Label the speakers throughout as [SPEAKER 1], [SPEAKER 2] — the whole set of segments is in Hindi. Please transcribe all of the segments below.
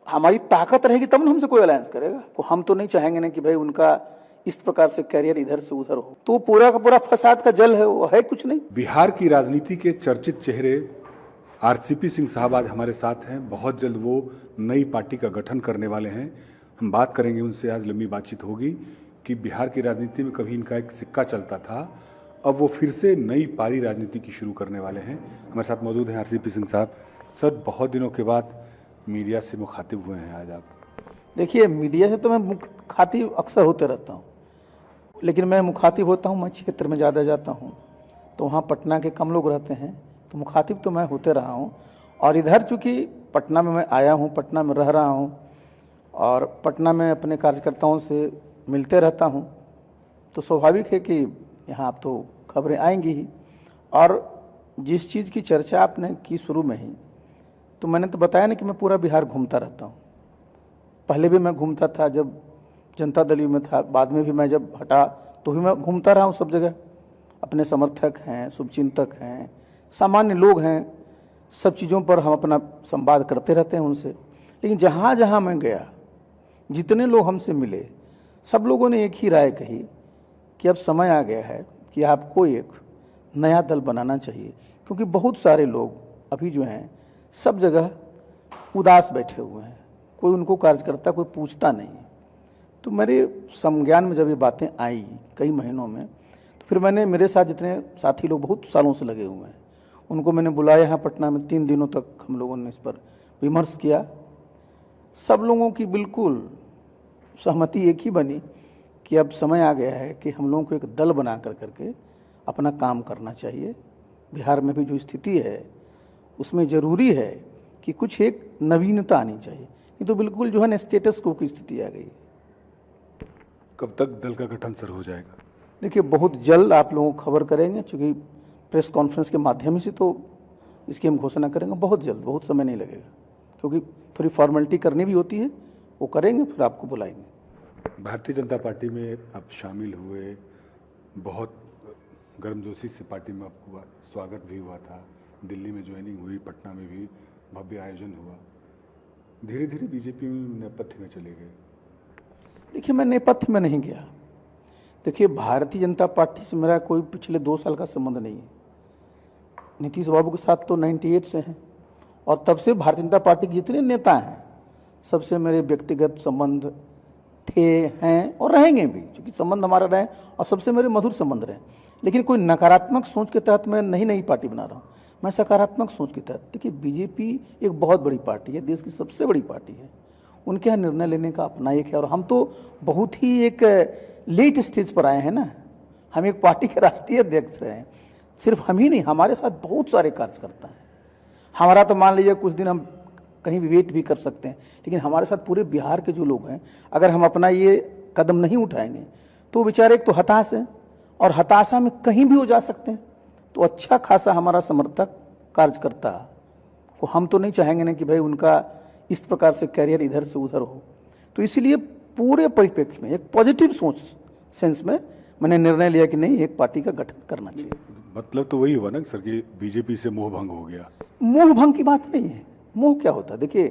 [SPEAKER 1] हमारी ताकत रहेगी तब ना हमसे कोई अलायंस करेगा। को हम तो नहीं चाहेंगे ना कि भाई उनका इस प्रकार से कैरियर इधर से उधर हो, तो पूरा का पूरा फसाद का जल है, वो है कुछ नहीं।
[SPEAKER 2] बिहार की राजनीति के चर्चित चेहरे आरसीपी सिंह साहब आज हमारे साथ हैं। बहुत जल्द वो नई पार्टी का गठन करने वाले हैं। हम बात करेंगे उनसे, आज लंबी बातचीत होगी कि बिहार की राजनीति में कभी इनका एक सिक्का चलता था, अब वो फिर से नई पारी राजनीति की शुरू करने वाले हैं। हमारे साथ मौजूद हैं आरसीपी सिंह साहब। सर, बहुत दिनों के बाद मीडिया से मुखातिब हुए हैं आज आप।
[SPEAKER 1] देखिए, मीडिया से तो मैं मुखातिब अक्सर होते रहता हूँ, लेकिन मैं मुखातिब होता हूँ, मैं क्षेत्र में ज़्यादा जाता हूँ, तो वहाँ पटना के कम लोग रहते हैं, तो मुखातिब तो मैं होते रहा हूँ। और इधर चूँकि पटना में मैं आया हूँ, पटना में रह रहा हूँ और पटना में अपने कार्यकर्ताओं से मिलते रहता हूँ, तो स्वाभाविक है कि यहाँ आप तो खबरें आएंगी ही। और जिस चीज़ की चर्चा आपने की शुरू में ही, तो मैंने तो बताया ना कि मैं पूरा बिहार घूमता रहता हूँ। पहले भी मैं घूमता था जब जनता दल में था, बाद में भी मैं जब हटा तो भी मैं घूमता रहा हूँ सब जगह। अपने समर्थक हैं, शुभचिंतक हैं, सामान्य लोग हैं, सब चीज़ों पर हम अपना संवाद करते रहते हैं उनसे। लेकिन जहाँ जहाँ मैं गया, जितने लोग हमसे मिले, सब लोगों ने एक ही राय कही कि अब समय आ गया है कि आपको एक नया दल बनाना चाहिए, क्योंकि बहुत सारे लोग अभी जो हैं सब जगह उदास बैठे हुए हैं, कोई उनको कार्यकर्ता कोई पूछता नहीं। तो मेरे संज्ञान में जब ये बातें आई कई महीनों में, तो फिर मैंने, मेरे साथ जितने साथी लोग बहुत सालों से लगे हुए हैं, उनको मैंने बुलाया यहाँ पटना में। 3 दिनों तक हम लोगों ने इस पर विमर्श किया। सब लोगों की बिल्कुल सहमति एक ही बनी कि अब समय आ गया है कि हम लोगों को एक दल बना करके अपना काम करना चाहिए। बिहार में भी जो स्थिति है उसमें ज़रूरी है कि कुछ एक नवीनता आनी चाहिए, नहीं तो बिल्कुल जो है ना स्टेटस को की स्थिति आ गई।
[SPEAKER 2] कब तक दल का गठन सर हो जाएगा?
[SPEAKER 1] देखिए, बहुत जल्द आप लोगों को खबर करेंगे, क्योंकि प्रेस कॉन्फ्रेंस के माध्यम से तो इसकी हम घोषणा करेंगे बहुत जल्द, बहुत समय नहीं लगेगा, क्योंकि थोड़ी फॉर्मेलिटी करनी भी होती है, वो करेंगे फिर आपको बुलाएंगे।
[SPEAKER 2] भारतीय जनता पार्टी में आप शामिल हुए, बहुत गर्मजोशी से पार्टी में आपको स्वागत भी हुआ था, दिल्ली में ज्वाइनिंग हुई, पटना में भी भव्य आयोजन हुआ, धीरे धीरे बीजेपी में नेपथ्य में चले गए।
[SPEAKER 1] देखिए, मैं नेपथ्य में नहीं गया। देखिए, भारतीय जनता पार्टी से मेरा कोई पिछले 2 साल का संबंध नहीं है। नीतीश बाबू के साथ तो 98 से हैं, और तब से भारतीय जनता पार्टी के जितने नेता हैं सबसे मेरे व्यक्तिगत संबंध थे, हैं और रहेंगे भी, क्योंकि संबंध हमारा रहे और सबसे मेरे मधुर संबंध रहे। लेकिन कोई नकारात्मक सोच के तहत मैं नई पार्टी बना रहा हूँ, मैं सकारात्मक सोच के तहत। देखिए, बीजेपी एक बहुत बड़ी पार्टी है, देश की सबसे बड़ी पार्टी है, उनके यहाँ निर्णय लेने का अपना एक है। और हम तो बहुत ही एक लेट स्टेज पर आए हैं ना, हम एक पार्टी के राष्ट्रीय अध्यक्ष रहे हैं। सिर्फ हम ही नहीं, हमारे साथ बहुत सारे कार्यकर्ता हैं। हमारा तो मान लीजिए कुछ दिन हम कहीं भी वेट भी कर सकते हैं, लेकिन हमारे साथ पूरे बिहार के जो लोग हैं, अगर हम अपना ये कदम नहीं उठाएंगे तो बेचारे एक तो हताश हैं, और हताशा में कहीं भी हो जा सकते हैं। तो अच्छा खासा हमारा समर्थक कार्यकर्ता को हम तो नहीं चाहेंगे ना कि भाई उनका इस प्रकार से कैरियर इधर से उधर हो। तो इसलिए पूरे परिप्रेक्ष्य में एक पॉजिटिव सोच सेंस में मैंने निर्णय लिया कि नहीं, एक पार्टी का गठन करना चाहिए।
[SPEAKER 2] मतलब तो वही हुआ ना सर कि बीजेपी से मोह भंग हो गया।
[SPEAKER 1] मोह भंग की बात नहीं है। मोह क्या होता है? देखिए,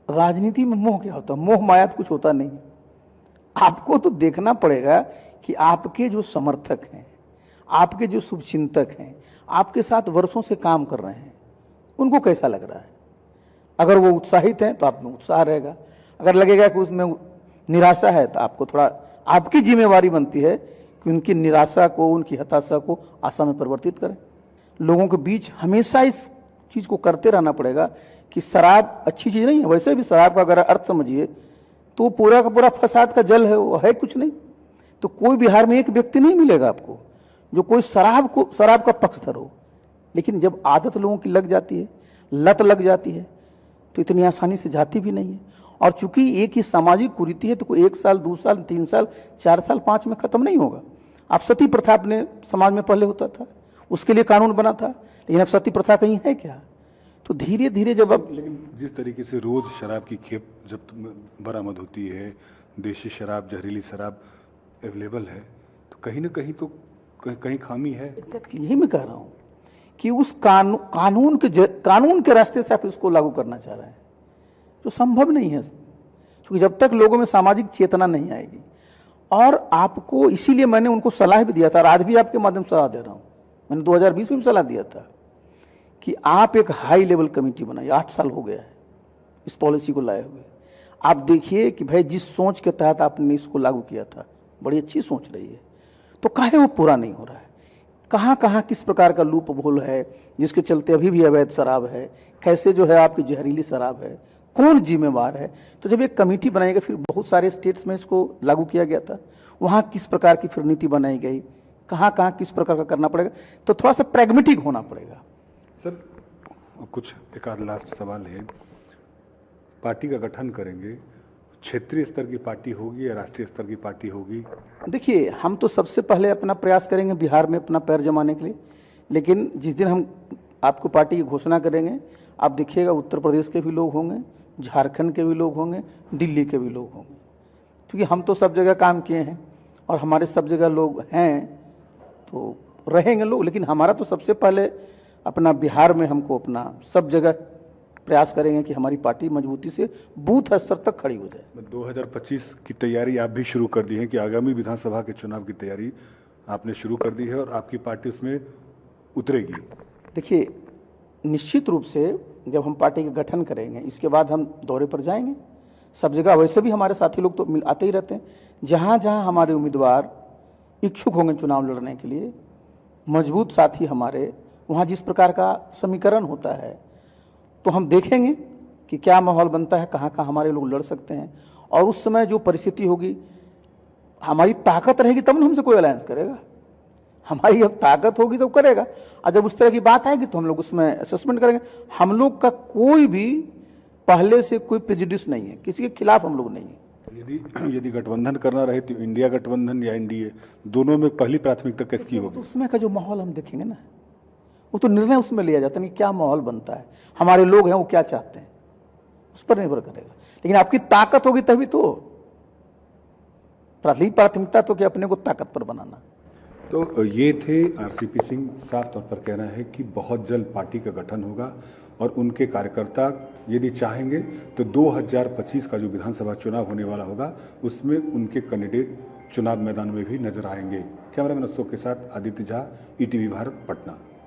[SPEAKER 1] राजनीति में मोह क्या होता है? मोह माया तो कुछ होता नहीं। आपको तो देखना पड़ेगा कि आपके जो समर्थक हैं, आपके जो शुभचिंतक हैं, आपके साथ वर्षों से काम कर रहे हैं, उनको कैसा लग रहा है। अगर वो उत्साहित हैं तो आप में उत्साह रहेगा, अगर लगेगा कि उसमें निराशा है तो आपको थोड़ा, आपकी जिम्मेवारी बनती है कि उनकी निराशा को, उनकी हताशा को आशा में परिवर्तित करें। लोगों के बीच हमेशा इस चीज़ को करते रहना पड़ेगा कि शराब अच्छी चीज़ नहीं है। वैसे भी शराब का अगर अर्थ समझिए तो पूरा का पूरा फसाद का जल है, वो है कुछ नहीं। तो कोई बिहार में एक व्यक्ति नहीं मिलेगा आपको जो कोई शराब का पक्षधर हो। लेकिन जब आदत लोगों की लग जाती है, लत लग जाती है, तो इतनी आसानी से जाती भी नहीं है। और चूंकि एक ही सामाजिक कुरीति है, तो कोई 1 साल, 2 साल, 3 साल, 4 साल, 5 में खत्म नहीं होगा। आप सती प्रथा अपने समाज में पहले होता था, उसके लिए कानून बना था, लेकिन अब सती प्रथा कहीं है क्या? तो धीरे धीरे जब अब,
[SPEAKER 2] लेकिन जिस तरीके से रोज शराब की खेप जब बरामद होती है, देशी शराब, जहरीली शराब अवेलेबल है, तो कहीं ना कहीं तो कहीं खामी है।
[SPEAKER 1] यही मैं कह रहा हूँ कि उस कानून के रास्ते से आप इसको लागू करना चाह रहे हैं। जो संभव नहीं है, क्योंकि जब तक लोगों में सामाजिक चेतना नहीं आएगी। और आपको इसीलिए मैंने उनको सलाह भी दिया था, और आज भी आपके माध्यम से सलाह दे रहा हूँ, मैंने 2020 में भी सलाह दिया था कि आप एक हाई लेवल कमेटी बनाइए। 8 साल हो गया है इस पॉलिसी को लाए हुए। आप देखिए कि भाई जिस सोच के तहत आपने इसको लागू किया था, बड़ी अच्छी सोच रही है, तो काहे वो पूरा नहीं हो रहा है? कहाँ कहाँ किस प्रकार का लूप होल है जिसके चलते अभी भी अवैध शराब है, कैसे जो है आपकी जहरीली शराब है, कौन जिम्मेवार है? तो जब एक कमेटी बनाएगा, फिर बहुत सारे स्टेट्स में इसको लागू किया गया था, वहाँ किस प्रकार की फिर नीति बनाई गई, कहाँ कहाँ किस प्रकार का करना पड़ेगा, तो थोड़ा सा प्रैग्मेटिक होना पड़ेगा।
[SPEAKER 2] सर कुछ एक आध लास्ट सवाल है, पार्टी का गठन करेंगे, क्षेत्रीय स्तर की पार्टी होगी या राष्ट्रीय स्तर की पार्टी होगी?
[SPEAKER 1] देखिए, हम तो सबसे पहले अपना प्रयास करेंगे बिहार में अपना पैर जमाने के लिए, लेकिन जिस दिन हम आपको पार्टी की घोषणा करेंगे, आप देखिएगा उत्तर प्रदेश के भी लोग होंगे, झारखंड के भी लोग होंगे, दिल्ली के भी लोग होंगे, क्योंकि हम तो सब जगह काम किए हैं और हमारे सब जगह लोग हैं, तो रहेंगे लोग। लेकिन हमारा तो सबसे पहले अपना बिहार में हमको अपना सब जगह प्रयास करेंगे कि हमारी पार्टी मजबूती से बूथ स्तर तक खड़ी हो जाए।
[SPEAKER 2] 2025 की तैयारी आप भी शुरू कर दी है कि आगामी विधानसभा के चुनाव की तैयारी आपने शुरू कर दी है और आपकी पार्टी उसमें उतरेगी?
[SPEAKER 1] देखिए, निश्चित रूप से जब हम पार्टी का गठन करेंगे, इसके बाद हम दौरे पर जाएंगे सब जगह। वैसे भी हमारे साथी लोग तो आते ही रहते हैं। जहाँ जहाँ हमारे उम्मीदवार इच्छुक होंगे चुनाव लड़ने के लिए, मजबूत साथी हमारे, वहाँ जिस प्रकार का समीकरण होता है, तो हम देखेंगे कि क्या माहौल बनता है, कहाँ कहाँ हमारे लोग लड़ सकते हैं, और उस समय जो परिस्थिति होगी, हमारी ताकत रहेगी तब ना हमसे कोई अलायंस करेगा। हमारी जब ताकत होगी तो करेगा, और जब उस तरह की बात आएगी तो हम लोग उसमें असेसमेंट करेंगे। हम लोग का कोई भी पहले से कोई प्रेजुडिस नहीं है, किसी के खिलाफ हम लोग नहीं है।
[SPEAKER 2] यदि गठबंधन करना रहे तो इंडिया गठबंधन या एनडीए, दोनों में पहली प्राथमिकता किसकी होगी?
[SPEAKER 1] तो उसमें का जो माहौल हम देखेंगे ना, वो तो निर्णय उसमें लिया जाता है कि क्या माहौल बनता है, हमारे लोग हैं वो क्या चाहते हैं, उस पर निर्भर करेगा। लेकिन आपकी ताकत होगी तभी तो, पहली प्राथमिकता तो क्या अपने को ताकतवर बनाना।
[SPEAKER 2] तो ये थे आरसीपी सिंह, साफ तौर पर कहना है कि बहुत जल्द पार्टी का गठन होगा और उनके कार्यकर्ता यदि चाहेंगे तो 2025 का जो विधानसभा चुनाव होने वाला होगा उसमें उनके कैंडिडेट चुनाव मैदान में भी नजर आएंगे। कैमरामैन अशोक के साथ आदित्य झा, ईटीवी भारत, पटना।